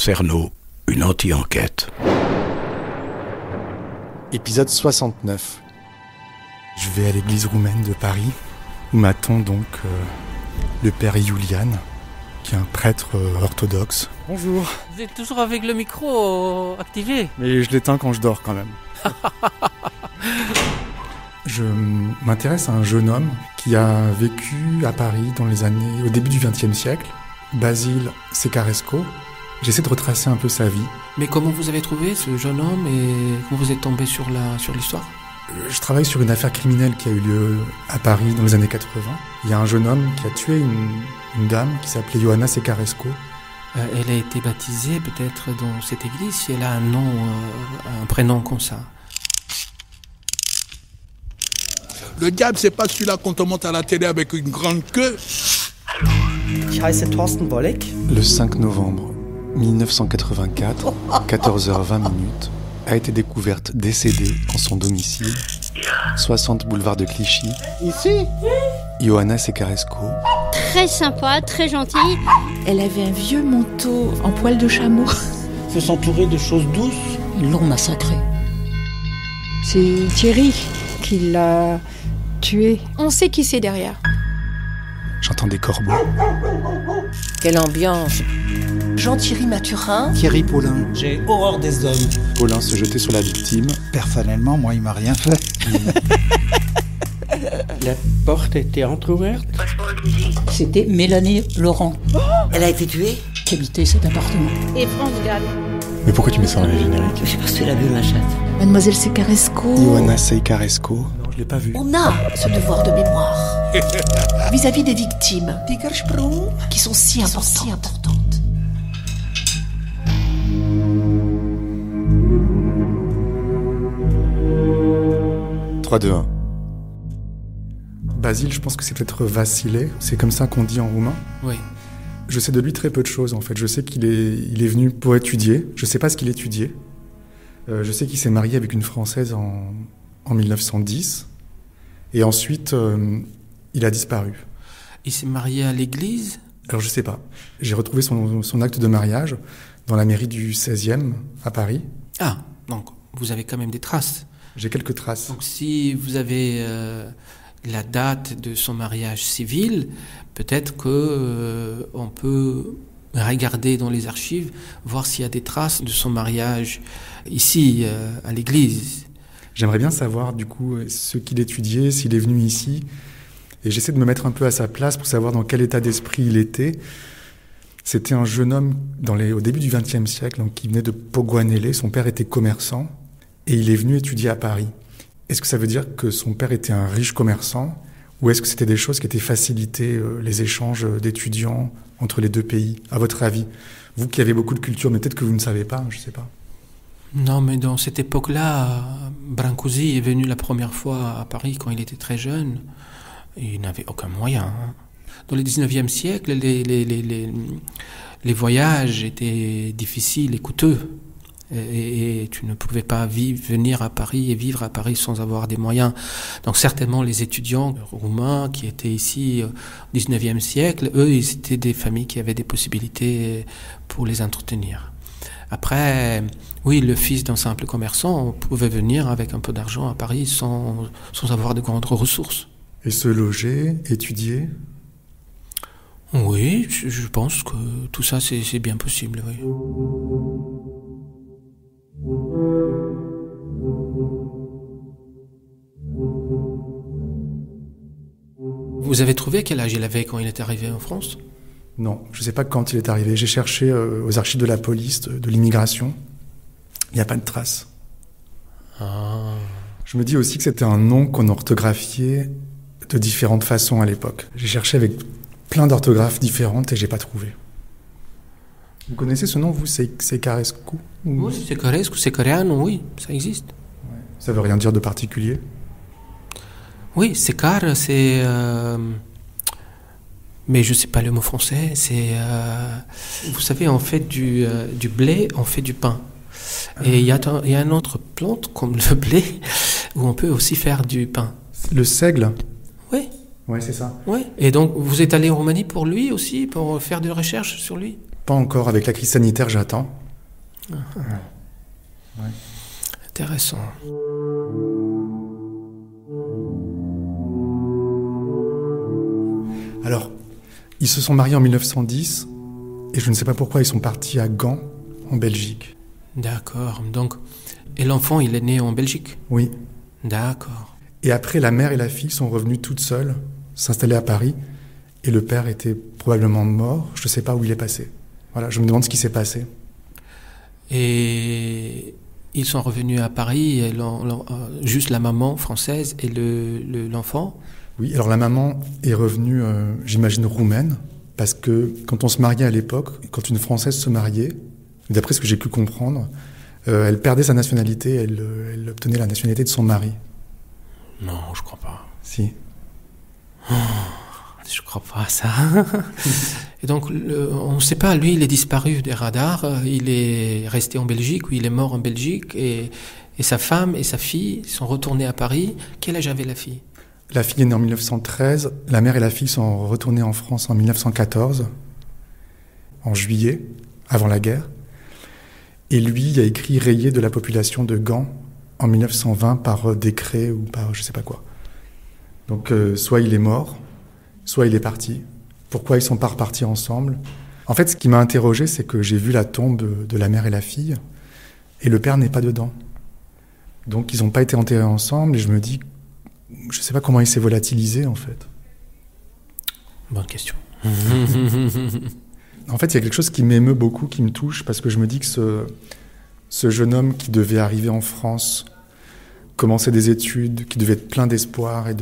Cerno, une anti-enquête. Épisode 69. Je vais à l'église roumaine de Paris, où m'attend donc le père Iulian, qui est un prêtre orthodoxe. Bonjour. Vous êtes toujours avec le micro activé? Mais je l'éteins quand je dors quand même. Je m'intéresse à un jeune homme qui a vécu à Paris au début du XXe siècle, Basile Secaresco. J'essaie de retracer un peu sa vie. Mais comment vous avez trouvé ce jeune homme et comment vous êtes tombé sur l'histoire? Je travaille sur une affaire criminelle qui a eu lieu à Paris dans les années 80. Il y a un jeune homme qui a tué une dame qui s'appelait Ioana Secaresco. Elle a été baptisée peut-être dans cette église, si elle a un nom, un prénom comme ça. Le diable, c'est pas celui-là qu'on te monte à la télé avec une grande queue. Ich heiße Thorsten Bolleck. Le 5 novembre 1984, 14h20, a été découverte décédée en son domicile, 60 boulevard de Clichy. Ici? Ioana Secaresco. Très sympa, très gentille. Elle avait un vieux manteau en poil de chameau. Il faut s'entourer de choses douces. Ils l'ont massacrée. C'est Thierry qui l'a tué. On sait qui c'est derrière. J'entends des corbeaux. Quelle ambiance! Jean-Thierry Mathurin. Thierry Paulin. J'ai horreur des hommes. Paulin se jetait sur la victime. Personnellement, moi, il m'a rien fait. La porte était entrouverte. C'était Mélanie Laurent. Elle a été tuée? Qui habitait cet appartement. Et France Gall. Mais pourquoi tu mets ça dans les génériques? Je sais pas si elle a vu ma chatte. Mademoiselle Secaresco. Ioana Secaresco. Non, je l'ai pas vue. On a ce devoir de mémoire vis-à-vis des victimes qui sont si importantes. 3, 2, 1. Basile, je pense que c'est peut-être Vasile, c'est comme ça qu'on dit en roumain. Oui. Je sais de lui très peu de choses en fait. Je sais qu'il est venu pour étudier. Je sais pas ce qu'il étudiait. Je sais qu'il s'est marié avec une Française en 1910. Et ensuite, il a disparu. Il s'est marié à l'église? Alors je sais pas. J'ai retrouvé son acte de mariage dans la mairie du 16e à Paris. Ah, donc vous avez quand même des traces. J'ai quelques traces. Donc si vous avez la date de son mariage civil, peut-être que on peut regarder dans les archives, voir s'il y a des traces de son mariage ici, à l'église. J'aimerais bien savoir du coup ce qu'il étudiait, s'il est venu ici. Et j'essaie de me mettre un peu à sa place pour savoir dans quel état d'esprit il était. C'était un jeune homme au début du XXe siècle, donc, qui venait de Pogoanele. Son père était commerçant. Et il est venu étudier à Paris. Est-ce que ça veut dire que son père était un riche commerçant ou est-ce que c'était des choses qui étaient facilitées, les échanges d'étudiants entre les deux pays, à votre avis? Vous qui avez beaucoup de culture, mais peut-être que vous ne savez pas, je ne sais pas. Non, mais dans cette époque-là, Brancusi est venu la première fois à Paris quand il était très jeune. Et il n'avait aucun moyen. Dans le 19e siècle, les voyages étaient difficiles et coûteux. Et tu ne pouvais pas venir à Paris et vivre à Paris sans avoir des moyens. Donc certainement les étudiants roumains qui étaient ici au 19e siècle, eux, ils étaient des familles qui avaient des possibilités pour les entretenir. Après, oui, le fils d'un simple commerçant pouvait venir avec un peu d'argent à Paris sans avoir de grandes ressources. Et se loger, étudier? Oui, je pense que tout ça c'est bien possible, oui. Vous avez trouvé quel âge il avait quand il est arrivé en France? Non, je ne sais pas quand il est arrivé. J'ai cherché aux archives de la police, de l'immigration. Il n'y a pas de traces. Ah. Je me dis aussi que c'était un nom qu'on orthographiait de différentes façons à l'époque. J'ai cherché avec plein d'orthographes différentes et j'ai pas trouvé. Vous connaissez ce nom, vous? Secarescu? Oui, Secarescu, Secariano, oui, ça existe. Ouais. Ça veut rien dire de particulier? Oui, Secar, c'est... Mais je sais pas le mot français, c'est... Vous savez, on fait du blé, on fait du pain. Et il y a une autre plante, comme le blé, où on peut aussi faire du pain. Le seigle? Oui. Oui, c'est ça. Oui. Et donc, vous êtes allé en Roumanie pour lui aussi, pour faire des recherches sur lui? Pas encore, avec la crise sanitaire, j'attends. Ouais. Intéressant. Alors, ils se sont mariés en 1910 et je ne sais pas pourquoi ils sont partis à Gand, en Belgique. D'accord. Donc, et l'enfant, il est né en Belgique? Oui. D'accord. Et après, la mère et la fille sont revenues toutes seules, s'installer à Paris. Et le père était probablement mort. Je ne sais pas où il est passé. Voilà, je me demande ce qui s'est passé. Et ils sont revenus à Paris, et juste la maman française et l'enfant? Oui, alors la maman est revenue, j'imagine, roumaine. Parce que quand on se mariait à l'époque, quand une Française se mariait, d'après ce que j'ai pu comprendre, elle perdait sa nationalité, elle obtenait la nationalité de son mari. Non, je crois pas. Si. Oh, je crois pas à ça. Et donc, on ne sait pas, lui, il est disparu des radars, il est resté en Belgique, ou il est mort en Belgique, et sa femme et sa fille sont retournées à Paris. Quel âge avait la fille? La fille est née en 1913, la mère et la fille sont retournées en France en 1914, en juillet, avant la guerre. Et lui a écrit rayé de la population de Gand en 1920 par décret ou par je sais pas quoi. Donc soit il est mort, soit il est parti. Pourquoi ils sont pas repartis ensemble? En fait, ce qui m'a interrogé, c'est que j'ai vu la tombe de la mère et la fille, et le père n'est pas dedans. Donc ils n'ont pas été enterrés ensemble, et je me dis, je sais pas comment il s'est volatilisé en fait. Bonne question. En fait, il y a quelque chose qui m'émeut beaucoup, qui me touche, parce que je me dis que ce jeune homme qui devait arriver en France, commencer des études, qui devait être plein d'espoir et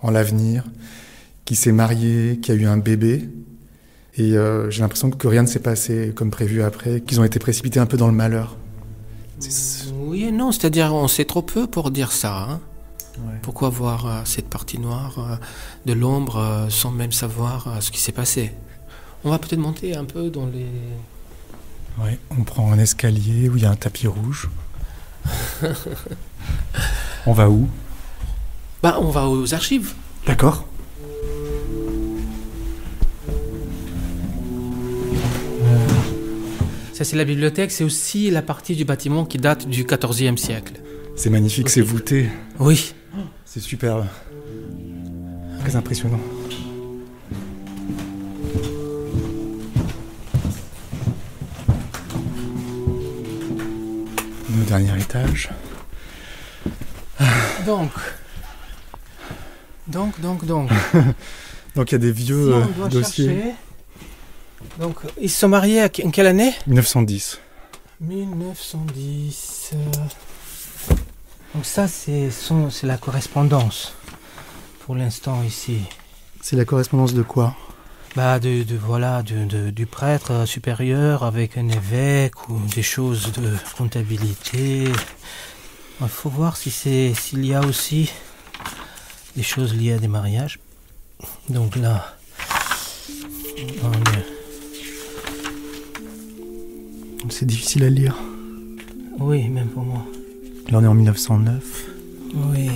en l'avenir, qui s'est marié, qui a eu un bébé, et j'ai l'impression que rien ne s'est passé comme prévu après, qu'ils ont été précipités un peu dans le malheur. Oui et non, c'est-à-dire on sait trop peu pour dire ça. Hein. Ouais. Pourquoi voir cette partie noire de l'ombre sans même savoir ce qui s'est passé? On va peut-être monter un peu dans les... Ouais, on prend un escalier où il y a un tapis rouge. On va où? On va aux archives. D'accord. Ça, c'est la bibliothèque, c'est aussi la partie du bâtiment qui date du XIVe siècle. C'est magnifique, c'est voûté. Oui. C'est super. Très impressionnant. Le dernier étage. Donc. Donc il y a des vieux si on doit dossiers. Chercher, donc, ils se sont mariés en quelle année? 1910. 1910. Donc ça, c'est la correspondance, pour l'instant, ici. C'est la correspondance de quoi? Du prêtre supérieur avec un évêque ou des choses de comptabilité. Il faut voir s'il y a aussi des choses liées à des mariages. Donc là, c'est difficile à lire. Oui, même pour moi. Là, on est en 1909. Oui.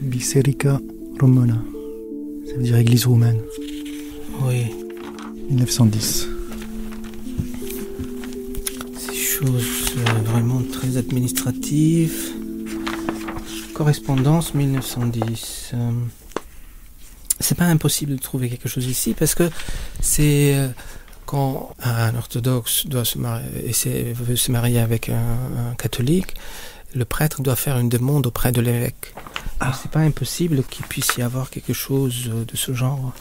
Biserica Romana. Ça veut dire église roumaine. Oui. 1910. Ces choses vraiment très administratives. Correspondance 1910. C'est pas impossible de trouver quelque chose ici parce que c'est quand un orthodoxe veut se marier avec un catholique, le prêtre doit faire une demande auprès de l'évêque. Alors c'est pas impossible qu'il puisse y avoir quelque chose de ce genre.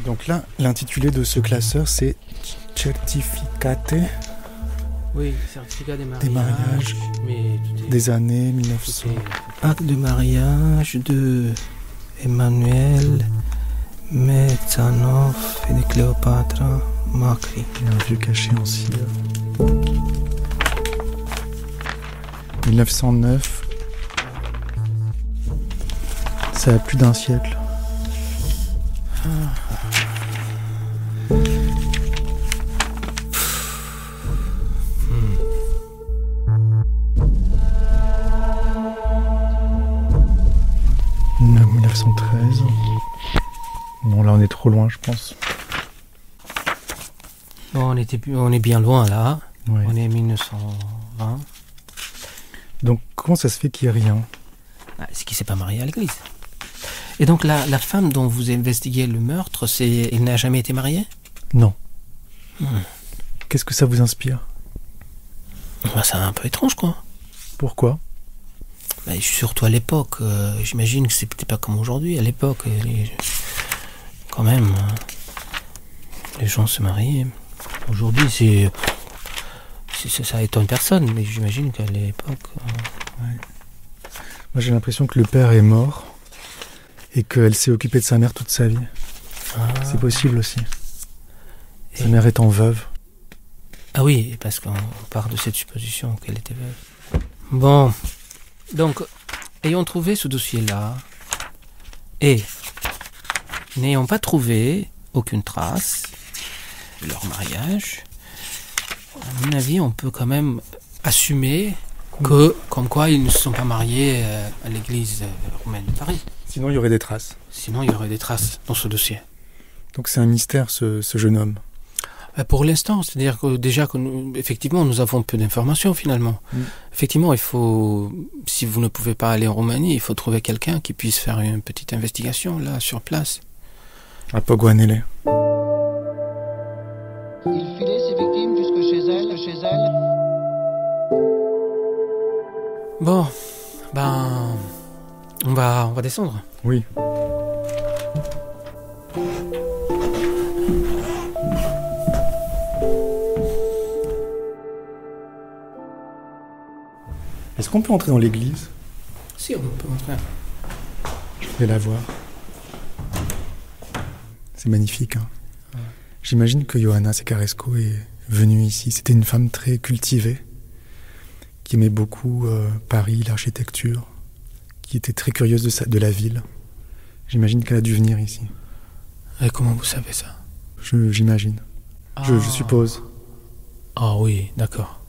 Donc là, l'intitulé de ce classeur, c'est Certificate. Oui, certificat des mariages. Des mariages des années 1900. Acte de mariage de Emmanuel Mezzanov et de Cléopatra Macri. Il y a un vieux cachet en cire. 1909. Ça a plus d'un siècle. Non, là on est trop loin, je pense. Bon, on est bien loin là. Ouais. On est en 1920. Donc comment ça se fait qu'il n'y ait rien? C'est qu'il ne s'est pas marié à l'église. Et donc la femme dont vous investiguez le meurtre, elle n'a jamais été mariée? Non. Qu'est-ce que ça vous inspire? C'est un peu étrange, quoi. Pourquoi? Surtout à l'époque. J'imagine que c'était pas comme aujourd'hui. À l'époque, quand même, les gens se mariaient. Aujourd'hui, ça étonne personne, mais j'imagine qu'à l'époque... Ouais. Moi, j'ai l'impression que le père est mort et qu'elle s'est occupée de sa mère toute sa vie. C'est possible aussi. Sa mère étant veuve. Ah oui, parce qu'on part de cette supposition qu'elle était veuve. Bon, donc, ayant trouvé ce dossier-là, et n'ayant pas trouvé aucune trace de leur mariage, à mon avis, on peut quand même assumer comme quoi ils ne se sont pas mariés à l'église romaine de Paris. Sinon, il y aurait des traces. Sinon, il y aurait des traces dans ce dossier. Donc c'est un mystère, ce jeune homme. Pour l'instant, c'est-à-dire que déjà, effectivement, nous avons peu d'informations finalement. Effectivement, il faut, si vous ne pouvez pas aller en Roumanie, il faut trouver quelqu'un qui puisse faire une petite investigation là, sur place. À Pogoanele. Il filait ses victimes jusque chez elle. Bon, on va descendre. Oui. Est-ce qu'on peut entrer dans l'église? Si, on peut entrer. Je vais la voir. C'est magnifique. Hein. Ouais. J'imagine que Johanna Secaresco est venue ici. C'était une femme très cultivée, qui aimait beaucoup Paris, l'architecture, qui était très curieuse de la ville. J'imagine qu'elle a dû venir ici. Et comment vous savez ça? J'imagine. Je suppose. Ah oui, d'accord.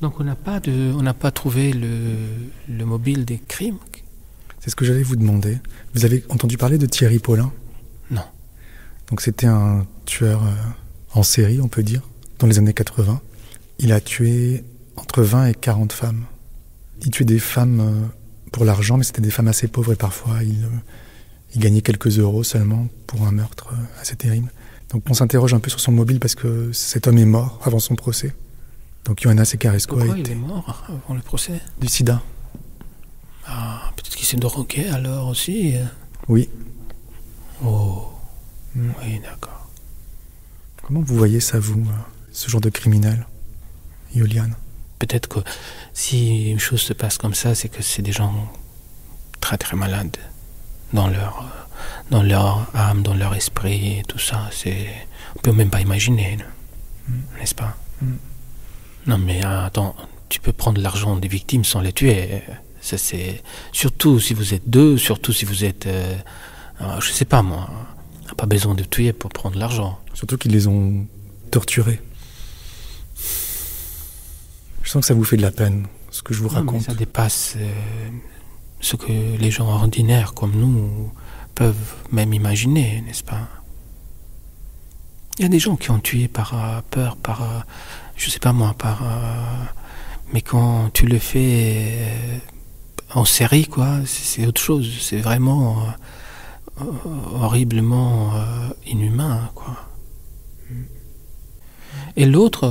Donc on n'a pas trouvé le mobile des crimes? C'est ce que j'allais vous demander. Vous avez entendu parler de Thierry Paulin? Non. Donc c'était un tueur en série, on peut dire, dans les années 80. Il a tué entre 20 et 40 femmes. Il tuait des femmes pour l'argent, mais c'était des femmes assez pauvres et parfois il gagnait quelques euros seulement pour un meurtre assez terrible. Donc on s'interroge un peu sur son mobile parce que cet homme est mort avant son procès. Donc Johanna Secaresco Pourquoi il est mort avant le procès? Du sida. Ah, peut-être qu'il s'est drogué alors aussi. Oui. Oh. Oui, d'accord. Comment vous voyez ça, vous, ce genre de criminel, Juliane? Peut-être que si une chose se passe comme ça, c'est que c'est des gens très très malades dans leur âme, dans leur esprit et tout ça. On peut même pas imaginer, n'est-ce pas? Non mais attends, tu peux prendre l'argent des victimes sans les tuer. Ça, c'est surtout si vous êtes deux, surtout si vous êtes, je sais pas moi, pas besoin de tuer pour prendre l'argent. Surtout qu'ils les ont torturés. Je sens que ça vous fait de la peine, ce que je vous raconte. Mais ça dépasse ce que les gens ordinaires comme nous peuvent même imaginer, n'est-ce pas? Il y a des gens qui ont tué par peur, je sais pas moi, mais quand tu le fais en série, quoi, c'est autre chose. C'est vraiment horriblement inhumain, quoi. Et l'autre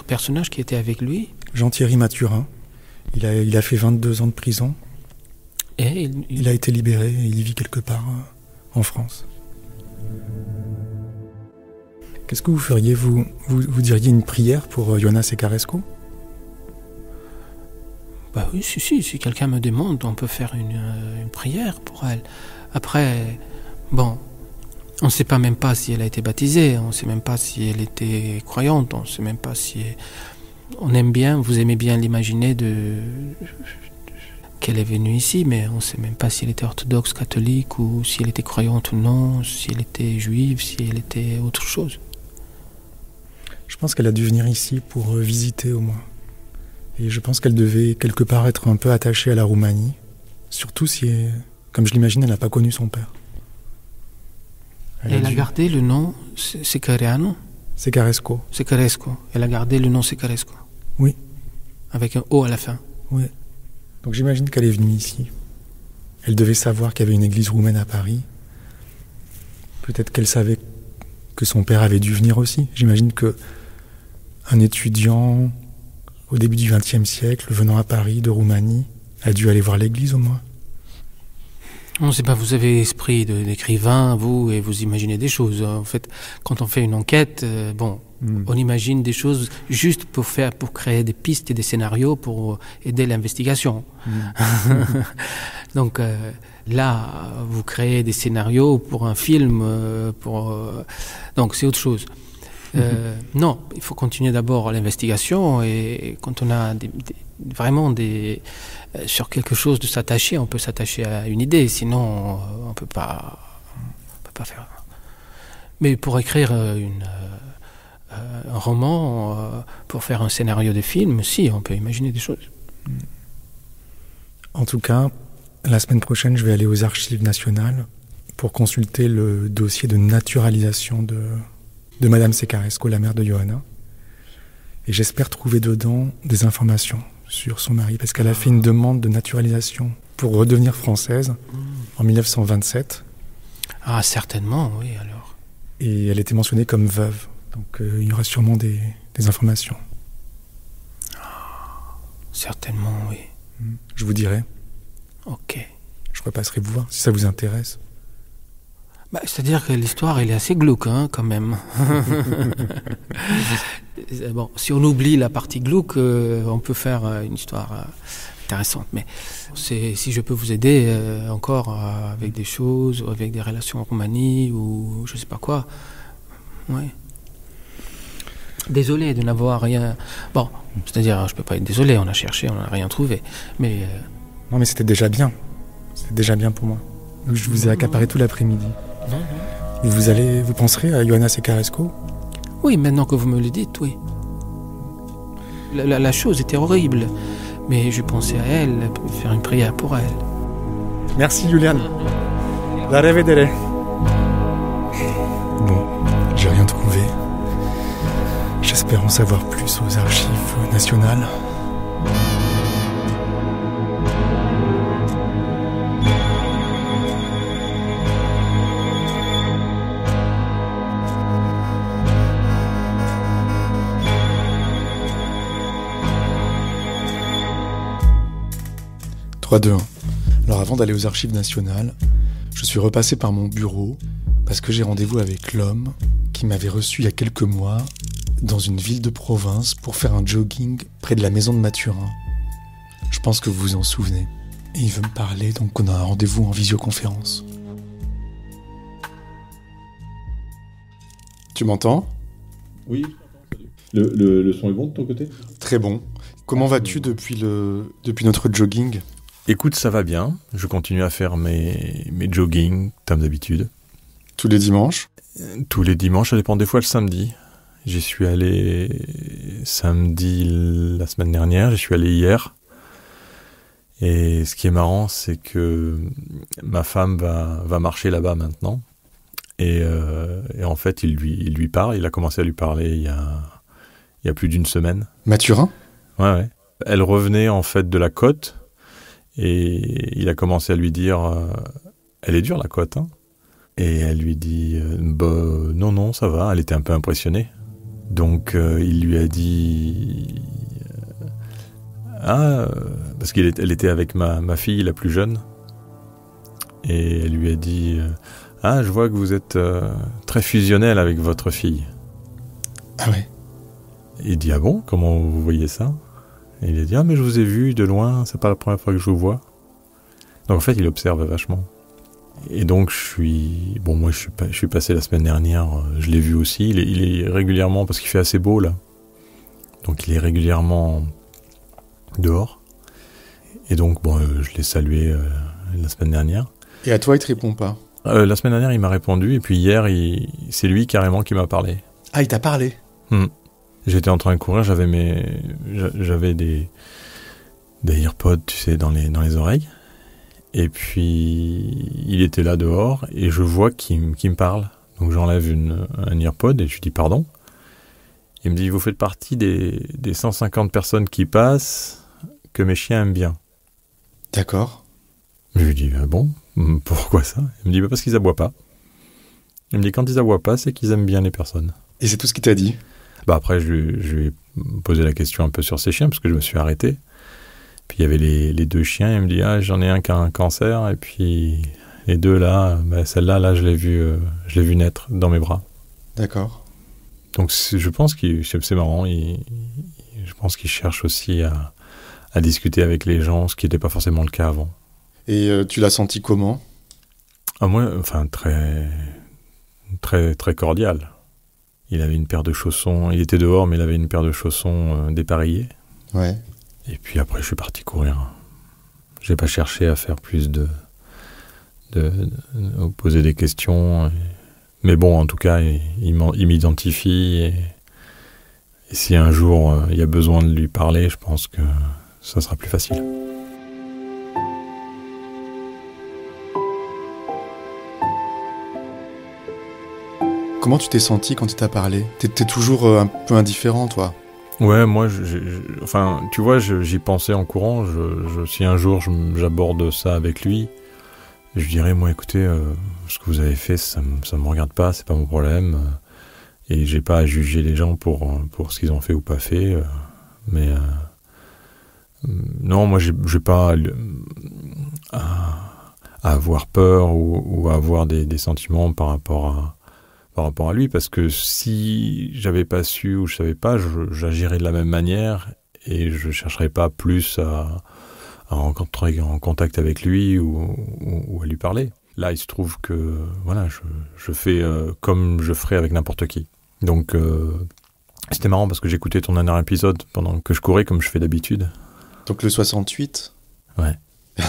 personnage qui était avec lui, Jean-Thierry Mathurin, il a fait 22 ans de prison. Et il a été libéré et il vit quelque part en France. Qu'est-ce que vous feriez, vous diriez une prière pour Johanna Secaresco? Bah oui, si quelqu'un me demande, on peut faire une prière pour elle. Après, bon, on ne sait pas même pas si elle a été baptisée, on ne sait même pas si elle était croyante, on ne sait même pas si... vous aimez bien l'imaginer qu'elle est venue ici, mais on ne sait même pas si elle était orthodoxe, catholique, ou si elle était croyante ou non, si elle était juive, si elle était autre chose. Je pense qu'elle a dû venir ici pour visiter au moins. Et je pense qu'elle devait quelque part être un peu attachée à la Roumanie. Surtout si, comme je l'imagine, elle n'a pas connu son père. Elle a gardé le nom Secareanu? Secaresco. Secaresco. Elle a gardé le nom Secaresco. Oui. Avec un O à la fin. Oui. Donc j'imagine qu'elle est venue ici. Elle devait savoir qu'il y avait une église roumaine à Paris. Peut-être qu'elle savait que son père avait dû venir aussi. J'imagine que un étudiant au début du XXe siècle, venant à Paris de Roumanie, a dû aller voir l'église au moins. On ne sait pas, vous avez l'esprit d'écrivain, vous, et vous imaginez des choses. En fait, quand on fait une enquête, on imagine des choses juste pour créer des pistes et des scénarios pour aider l'investigation. Donc là, vous créez des scénarios pour un film, donc c'est autre chose. Non, il faut continuer d'abord l'investigation, et quand on a vraiment sur quelque chose de s'attacher, on peut s'attacher à une idée, sinon on peut pas faire. Mais pour écrire un roman, pour faire un scénario de film, si, on peut imaginer des choses. En tout cas, la semaine prochaine, je vais aller aux Archives nationales pour consulter le dossier de naturalisation de Madame Secaresco, la mère de Johanna. Et j'espère trouver dedans des informations sur son mari, parce qu'elle a fait une demande de naturalisation pour redevenir française en 1927. Ah, certainement, oui, alors. Et elle était mentionnée comme veuve, donc il y aura sûrement des informations. Certainement, oui. Je vous dirai. Ok. Je repasserai vous voir, si ça vous intéresse. C'est-à-dire que l'histoire, elle est assez glauque, quand même. Bon, si on oublie la partie glauque, on peut faire une histoire intéressante. Mais si je peux vous aider encore avec des choses, ou avec des relations en Roumanie, ou je sais pas quoi, ouais. Désolé de n'avoir rien... Bon, c'est-à-dire, je peux pas être désolé, on a cherché, on n'a rien trouvé. Mais... Non, mais c'était déjà bien. C'était déjà bien pour moi. Donc, je vous ai accaparé tout l'après-midi. Non. Vous penserez à Johanna Secaresco? Oui, maintenant que vous me le dites, oui. La chose était horrible, mais je pensais à elle, faire une prière pour elle. Merci, Julian. La revedere. Bon, j'ai rien trouvé. J'espère en savoir plus aux Archives nationales. Alors avant d'aller aux Archives nationales, je suis repassé par mon bureau parce que j'ai rendez-vous avec l'homme qui m'avait reçu il y a quelques mois dans une ville de province pour faire un jogging près de la maison de Mathurin. Je pense que vous vous en souvenez. Et il veut me parler, donc on a un rendez-vous en visioconférence. Tu m'entends ? Oui, le son est bon de ton côté ? Très bon. Comment vas-tu depuis notre jogging ? Écoute, ça va bien. Je continue à faire mes joggings, comme d'habitude. Tous les dimanches ? Tous les dimanches, ça dépend des fois le samedi. J'y suis allé samedi la semaine dernière, j'y suis allé hier. Et ce qui est marrant, c'est que ma femme va marcher là-bas maintenant. Et en fait, il lui parle. Il a commencé à lui parler il y a plus d'une semaine. Mathurin ? Ouais. Elle revenait en fait de la côte. Et il a commencé à lui dire elle est dure la côte, hein. Et elle lui dit non, ça va. Elle était un peu impressionnée. Donc il lui a dit parce qu'elle était avec ma fille la plus jeune. Et elle lui a dit je vois que vous êtes très fusionnel avec votre fille. Ah ouais. Il dit ah bon, comment vous voyez ça? Et il a dit mais je vous ai vu de loin, c'est pas la première fois que je vous vois. Donc en fait il observe vachement. Et donc moi je suis passé la semaine dernière, je l'ai vu aussi, il est régulièrement, parce qu'il fait assez beau là, donc il est régulièrement dehors. Et donc je l'ai salué la semaine dernière. Et à toi il te répond pas? La semaine dernière il m'a répondu, et puis hier c'est lui carrément qui m'a parlé. Ah, il t'a parlé? J'étais en train de courir, j'avais des AirPods, tu sais, dans les oreilles. Et puis, il était là dehors, et je vois qu'il me parle Donc j'enlève un earpod et je lui dis pardon. Il me dit, vous faites partie des 150 personnes qui passent que mes chiens aiment bien. D'accord. Je lui dis, bon, pourquoi ça? Il me dit, parce qu'ils aboient pas. Il me dit, quand ils aboient pas, c'est qu'ils aiment bien les personnes. Et c'est tout ce qu'il t'a dit? Après, je lui ai posé la question un peu sur ses chiens, parce que je me suis arrêté. Puis il y avait les 2 chiens, il me dit, j'en ai un qui a un cancer, et puis les 2 là, celle-là, là, je l'ai vu naître dans mes bras. D'accord. Donc je pense que c'est marrant, je pense qu'il cherche aussi à discuter avec les gens, ce qui n'était pas forcément le cas avant. Et tu l'as senti comment? Moi, très, très, très cordial. Il avait une paire de chaussons, il était dehors, mais il avait une paire de chaussons dépareillés. Ouais. Et puis après, je suis parti courir. J'ai pas cherché à faire plus de poser des questions. Mais bon, en tout cas, il m'identifie. Et si un jour il y a besoin de lui parler, je pense que ça sera plus facile. Comment tu t'es senti quand il t'a parlé? T'es toujours un peu indifférent, toi? Ouais, moi, tu vois, j'y pensais en courant. Si un jour j'aborde ça avec lui, je dirais, moi, écoutez, ce que vous avez fait, ça me regarde pas, c'est pas mon problème. Et j'ai pas à juger les gens pour ce qu'ils ont fait ou pas fait. Mais non, moi, j'ai pas à avoir peur ou à avoir des sentiments par rapport à lui, parce que si j'avais pas su ou je savais pas, j'agirais de la même manière et je chercherais pas plus à rentrer en contact avec lui ou à lui parler. Là, il se trouve que voilà, je fais comme je ferais avec n'importe qui. Donc, c'était marrant parce que j'écoutais ton dernier épisode pendant que je courais comme je fais d'habitude. Donc le 68? Ouais.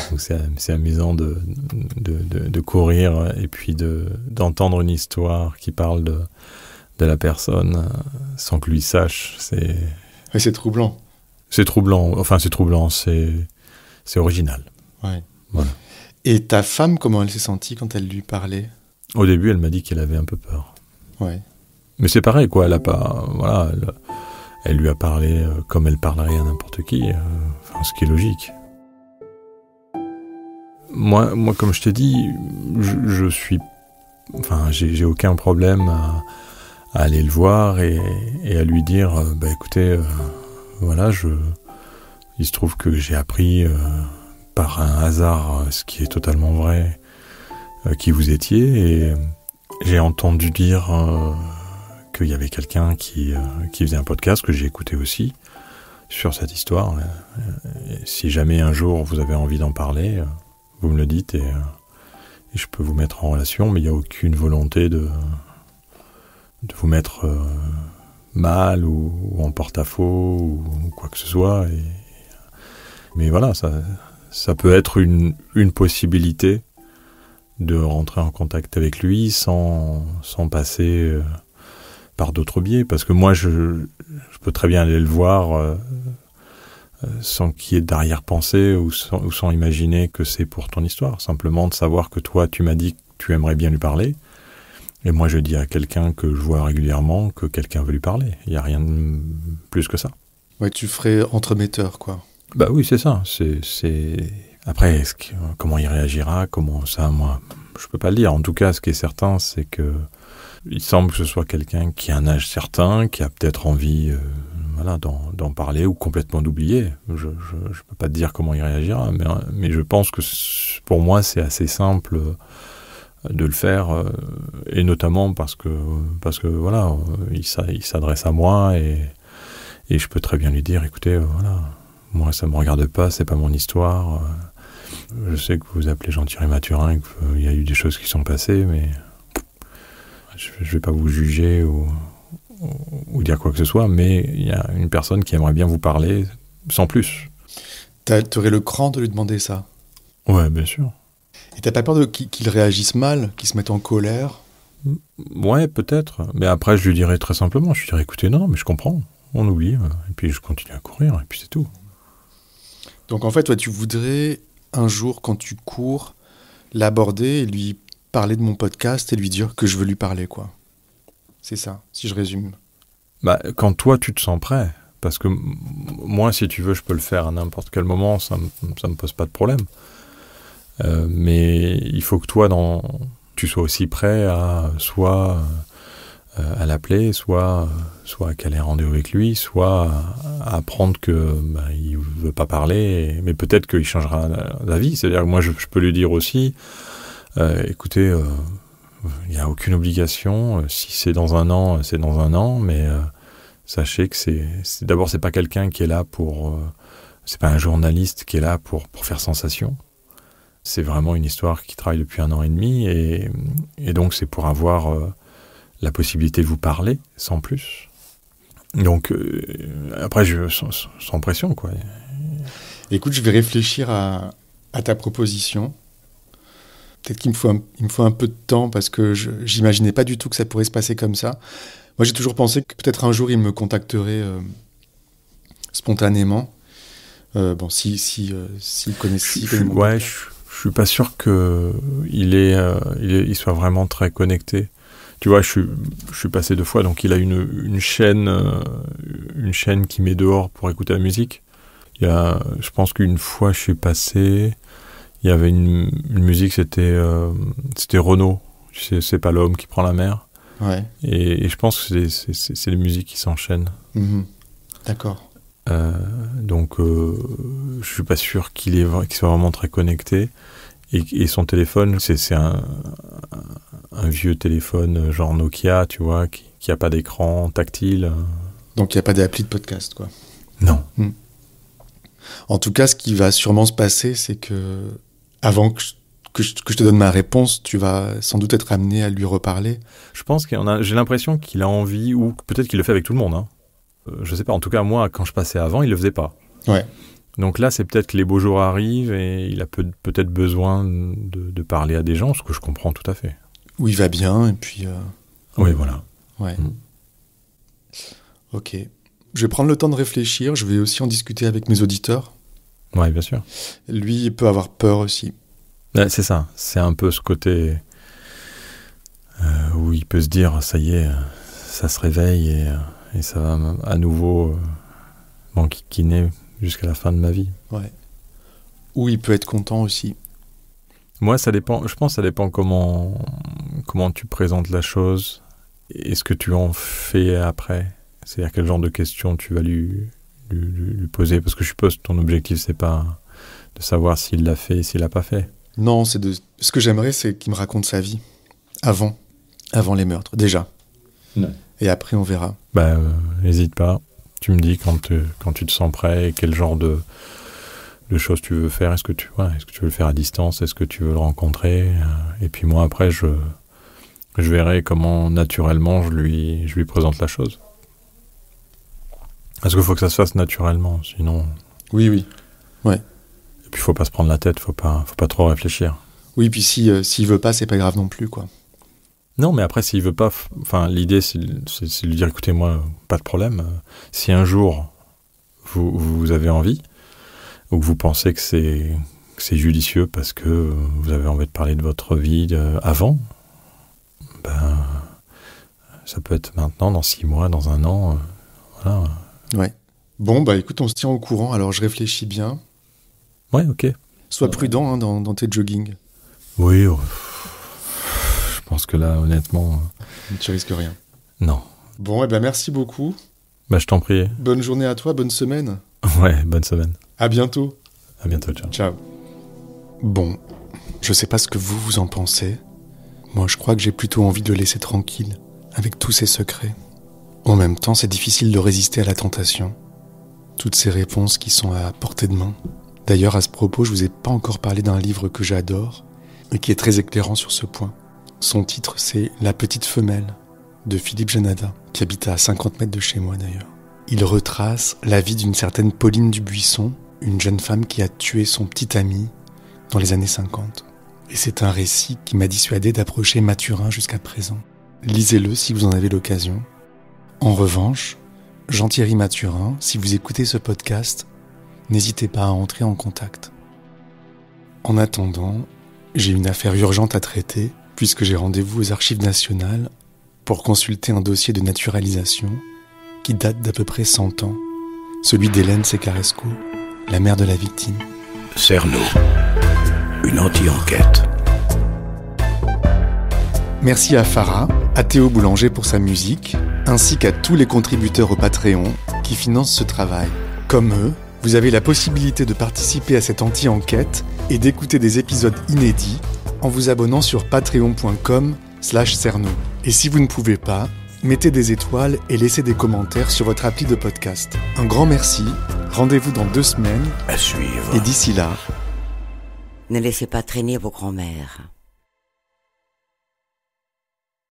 Donc c'est amusant de courir et puis d'entendre une histoire qui parle de la personne sans que lui sache. Mais c'est troublant. C'est troublant. Enfin, c'est troublant. C'est original. Ouais. Voilà. Et ta femme, comment elle s'est sentie quand elle lui parlait? Au début, elle m'a dit qu'elle avait un peu peur. Ouais. Mais c'est pareil, quoi. Elle a pas, voilà, elle lui a parlé comme elle parlerait à n'importe qui. Ce qui est logique. Moi, comme je t'ai dit, je suis, j'ai aucun problème à aller le voir et à lui dire, écoutez, voilà, il se trouve que j'ai appris par un hasard, ce qui est totalement vrai, qui vous étiez, et j'ai entendu dire qu'il y avait quelqu'un qui faisait un podcast que j'ai écouté aussi sur cette histoire. Et si jamais un jour vous avez envie d'en parler, vous me le dites et je peux vous mettre en relation, mais il n'y a aucune volonté de vous mettre mal ou en porte-à-faux ou quoi que ce soit. Mais voilà, ça peut être une possibilité de rentrer en contact avec lui sans passer par d'autres biais, parce que moi je peux très bien aller le voir sans qu'il y ait d'arrière-pensée ou sans imaginer que c'est pour ton histoire. Simplement de savoir que toi, tu m'as dit que tu aimerais bien lui parler. Et moi, je dis à quelqu'un que je vois régulièrement que quelqu'un veut lui parler. Il n'y a rien de plus que ça. Ouais, tu ferais entremetteur, quoi. Bah oui, c'est ça. Après, comment il réagira, comment ça, moi, je peux pas le dire. En tout cas, ce qui est certain, c'est que il semble que ce soit quelqu'un qui a un âge certain, qui a peut-être envie d'en parler ou complètement d'oublier. Je peux pas te dire comment il réagira, mais je pense que pour moi, c'est assez simple de le faire, et notamment parce que voilà, il s'adresse à moi et je peux très bien lui dire, écoutez, voilà, moi ça me regarde pas, c'est pas mon histoire. Je sais que vous appelez Jean-Thierry Mathurin et qu'il y a eu des choses qui sont passées, mais je vais pas vous juger ou dire quoi que ce soit, mais il y a une personne qui aimerait bien vous parler, sans plus. T'aurais le cran de lui demander ça? Ouais, bien sûr. Et t'as pas peur qu'il réagisse mal, qu'il se mette en colère? Ouais, peut-être. Mais après, je lui dirais très simplement, je lui dirais, écoutez, non, mais je comprends, on oublie, et puis je continue à courir, et puis c'est tout. Donc en fait, toi, tu voudrais, un jour, quand tu cours, l'aborder et lui parler de mon podcast et lui dire que je veux lui parler, quoi. C'est ça, si je résume. Bah, quand toi, tu te sens prêt. Parce que moi, si tu veux, je peux le faire à n'importe quel moment, ça me pose pas de problème. Mais il faut que toi, tu sois aussi prêt à soit à l'appeler, soit à caler un rendez-vous avec lui, soit à apprendre que il veut pas parler, mais peut-être qu'il changera d'avis. C'est-à-dire que moi, je peux lui dire aussi, écoutez, il n'y a aucune obligation. Si c'est dans un an, c'est dans un an, mais sachez que d'abord, c'est pas quelqu'un qui est là c'est pas un journaliste qui est là pour faire sensation. C'est vraiment une histoire qui travaille depuis 1 an et demi, et donc c'est pour avoir la possibilité de vous parler, sans plus. Donc, après, sans pression, quoi. Écoute, je vais réfléchir à ta proposition. Peut-être qu'il me faut un peu de temps, parce que j'imaginais pas du tout que ça pourrait se passer comme ça. Moi, j'ai toujours pensé que peut-être un jour, il me contacterait spontanément. Bon, s'il connaît mon podcast. Je suis pas sûr qu'il soit vraiment très connecté. Tu vois, je suis passé 2 fois, donc il a une chaîne qui met dehors pour écouter la musique. Je pense qu'une fois je suis passé, il y avait une musique, c'était Renaud. Tu sais, c'est pas l'homme qui prend la mer. Ouais. Et je pense que c'est les musiques qui s'enchaînent. Mmh. D'accord. Donc je suis pas sûr qu'il soit vraiment très connecté, et son téléphone c'est un vieux téléphone genre Nokia, tu vois, qui a pas d'écran tactile. Donc il y a pas d'appli de podcast, quoi. Non. En tout cas, ce qui va sûrement se passer, c'est que avant que je te donne ma réponse, tu vas sans doute être amené à lui reparler. Je pense j'ai l'impression qu'il a envie, ou peut-être qu'il le fait avec tout le monde, hein. Je sais pas, en tout cas moi quand je passais avant, il le faisait pas. Ouais. Donc là c'est peut-être que les beaux jours arrivent et il a peut-être besoin de parler à des gens, ce que je comprends tout à fait. Où il va bien, et puis... Oui, voilà. Ouais. Ok. Je vais prendre le temps de réfléchir, je vais aussi en discuter avec mes auditeurs. Ouais, bien sûr. Lui, il peut avoir peur aussi. Ouais, c'est ça, c'est un peu ce côté où il peut se dire, ça y est, ça se réveille et ça va à nouveau m'enquiquiner jusqu'à la fin de ma vie. Ouais. Ou il peut être content aussi. Moi, ça dépend. Je pense que ça dépend comment tu présentes la chose et ce que tu en fais après. C'est-à-dire quel genre de questions tu vas lui poser. Parce que je suppose que ton objectif, c'est pas de savoir s'il l'a fait et s'il l'a pas fait. Non, ce que j'aimerais, c'est qu'il me raconte sa vie avant les meurtres, déjà. Ouais. Et après, on verra. N'hésite pas. Tu me dis quand tu te sens prêt et quel genre de choses tu veux faire. Est-ce que tu veux le faire à distance? Est-ce que tu veux le rencontrer? Et puis moi, après, je verrai comment, naturellement, je lui présente la chose. Parce qu'il faut que ça se fasse naturellement, sinon... Oui. Ouais. Et puis, il faut pas se prendre la tête, faut pas trop réfléchir. Oui, puis s'il veut pas, c'est pas grave non plus, quoi. Non, mais après, s'il veut pas... Enfin, l'idée, c'est de lui dire, écoutez, moi, pas de problème. Si un jour, vous avez envie, ou que vous pensez que c'est judicieux parce que vous avez envie de parler de votre vie avant, ça peut être maintenant, dans 6 mois, dans 1 an, voilà. Ouais. Bon, écoute, on se tient au courant, alors je réfléchis bien. Ouais, ok. Sois prudent hein, dans tes joggings. Oui, je pense que là, honnêtement... Tu risques rien. Non. Bon, merci beaucoup. Je t'en prie. Bonne journée à toi, bonne semaine. Ouais, bonne semaine. À bientôt. À bientôt, ciao. Ciao. Bon, je sais pas ce que vous en pensez. Moi, je crois que j'ai plutôt envie de le laisser tranquille, avec tous ses secrets. En même temps, c'est difficile de résister à la tentation. Toutes ces réponses qui sont à portée de main. D'ailleurs, à ce propos, je vous ai pas encore parlé d'un livre que j'adore, et qui est très éclairant sur ce point. Son titre, c'est « La petite femelle » de Philippe Janada, qui habite à 50 mètres de chez moi d'ailleurs. Il retrace la vie d'une certaine Pauline Dubuisson, une jeune femme qui a tué son petit ami dans les années 50. Et c'est un récit qui m'a dissuadé d'approcher Mathurin jusqu'à présent. Lisez-le si vous en avez l'occasion. En revanche, Jean-Thierry Mathurin, si vous écoutez ce podcast, n'hésitez pas à entrer en contact. En attendant, j'ai une affaire urgente à traiter puisque j'ai rendez-vous aux Archives nationales pour consulter un dossier de naturalisation qui date d'à peu près 100 ans, celui d'Hélène Secaresco, la mère de la victime. Cerno, une anti-enquête. Merci à Farah, à Théo Boulanger pour sa musique, ainsi qu'à tous les contributeurs au Patreon qui financent ce travail. Comme eux, vous avez la possibilité de participer à cette anti-enquête et d'écouter des épisodes inédits en vous abonnant sur patreon.com/cerno. Et si vous ne pouvez pas, mettez des étoiles et laissez des commentaires sur votre appli de podcast. Un grand merci, rendez-vous dans 2 semaines. À suivre. Et d'ici là... Ne laissez pas traîner vos grands-mères.